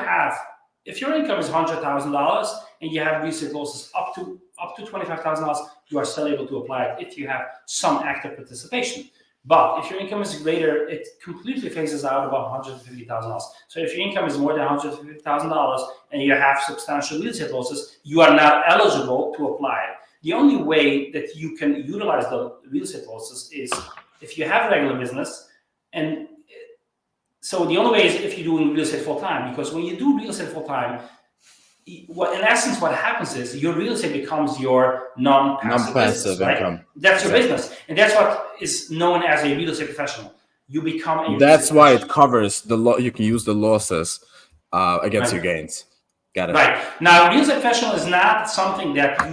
income is $100,000 and you have real estate losses up to $25,000, you are still able to apply it if you have some active participation. But if your income is greater, it completely phases out about $150,000. So if your income is more than $150,000 and you have substantial real estate losses, you are not eligible to apply it. The only way that you can utilize the real estate losses is if you have a regular business. And so the only way is if you're doing real estate full time, because when you do real estate full time, in essence, what happens is your real estate becomes your non-passive business, right? Income. That's your business. And that's what is known as a real estate professional. You become a That's why it covers you can use the losses against your gains. Got it. Right. Now, real estate professional is not something that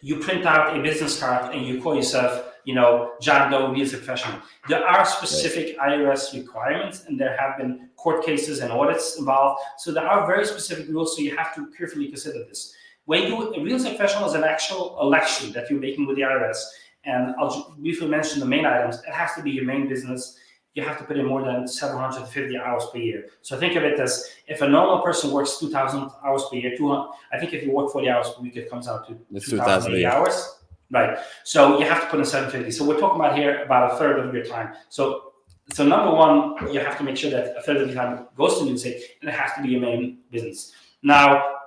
you print out a business card and you call yourself, John Doe real estate professional. There are specific IRS requirements, and there have been court cases and audits involved. So there are very specific rules, so you have to carefully consider this. A real estate professional is an actual election that you're making with the IRS. And I'll briefly mention the main items. It has to be your main business. You have to put in more than 750 hours per year. So think of it as if a normal person works 2,000 hours per year, I think if you work 40 hours per week, it comes out to 2,080 hours. Right. So you have to put in 750. So we're talking about here about a third of your time. So number one, you have to make sure that a third of your time goes to real estate, and it has to be your main business. Now,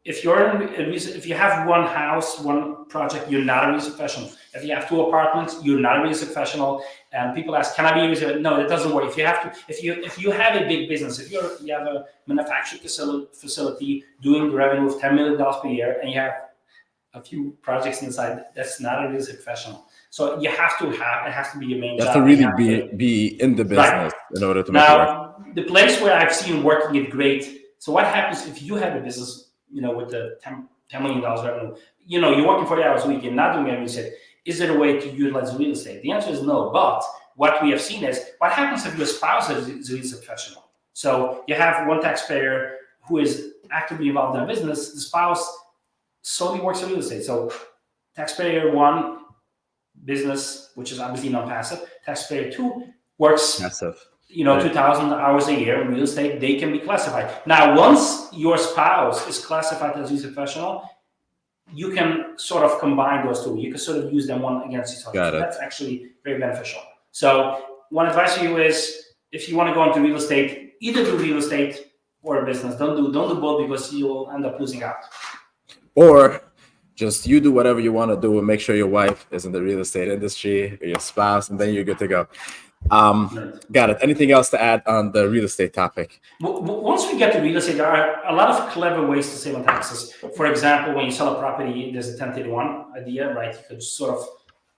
if you have one house, one project, you're not a real estate professional. If you have 2 apartments, you're not a real estate professional. And people ask, "Can I be a real estate?" No, it doesn't work. If you have a big business, if you have a manufacturing facility doing revenue of $10 million per year, and you have a few projects inside, that's not a real estate professional. So it has to be your main job. You have to really be in the business in order to make it work. Now, the place where I've seen working it great. So what happens if you have a business, with the $10 million revenue, you're working 40 hours a week and not doing any real estate? Is there a way to utilize real estate? The answer is no. But what we have seen is what happens if your spouse is a real estate professional. So you have one taxpayer who is actively involved in a business, the spouse solely works in real estate. So taxpayer one, business, which is obviously non-passive. Taxpayer two works Massive. 2,000 hours a year in real estate. They can be classified. Now, once your spouse is classified as a real estate professional, you can sort of combine those two. You can sort of use them one against each other. Got so it. That's actually very beneficial. So one advice for you is, if you want to go into real estate, either do real estate or a business. Don't do both, because you'll end up losing out. Or just you do whatever you want to do and make sure your wife is in the real estate industry, or your spouse, and then you're good to go. Got it. Anything else to add on the real estate topic? Once we get to real estate, there are a lot of clever ways to save on taxes. For example, when you sell a property, there's a 1031 idea, right? You could sort of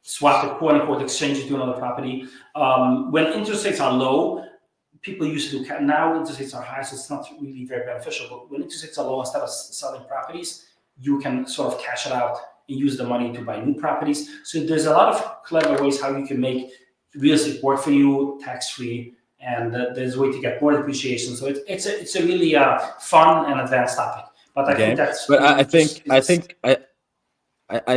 swap it, quote unquote, exchange it to another property. When interest rates are low, people used to do, now interest rates are high, so it's not really very beneficial. But when interest rates are low, instead of selling properties, you can sort of cash it out and use the money to buy new properties. So there's a lot of clever ways how you can make real estate work for you, tax-free, and there's a way to get more depreciation. So it's a really fun and advanced topic. But I think that's. But I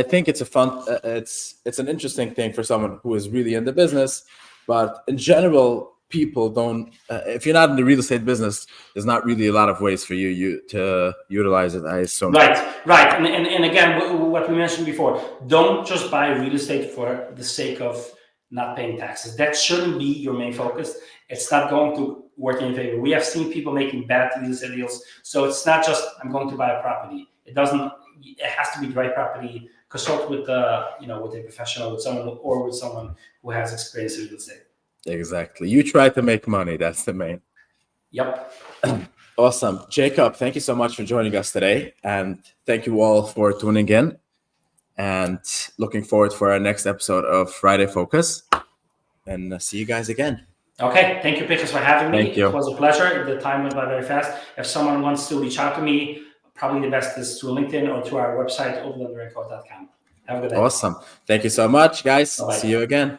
think it's a fun. It's an interesting thing for someone who is really in the business. But in general, people don't. If you're not in the real estate business, there's not really a lot of ways for you to utilize it, I assume. Right. And again, what we mentioned before, don't just buy real estate for the sake of not paying taxes. That shouldn't be your main focus. It's not going to work in favor. We have seen people making bad real estate deals. So it's not just, I'm going to buy a property. It has to be the right property. Consult with with a professional, with someone who has experience in real estate. Exactly. You try to make money. That's the main. Yep. Awesome. Jacob, thank you so much for joining us today. And thank you all for tuning in. And looking forward for our next episode of Friday Focus. And see you guys again. Okay. Thank you, Pincus, for having me. Thank you. It was a pleasure. The time went by very fast. If someone wants to reach out to me, probably the best is through LinkedIn or to our website, oberlanderco.com. Have a good day. Awesome. Thank you so much, guys. Bye-bye. See you again.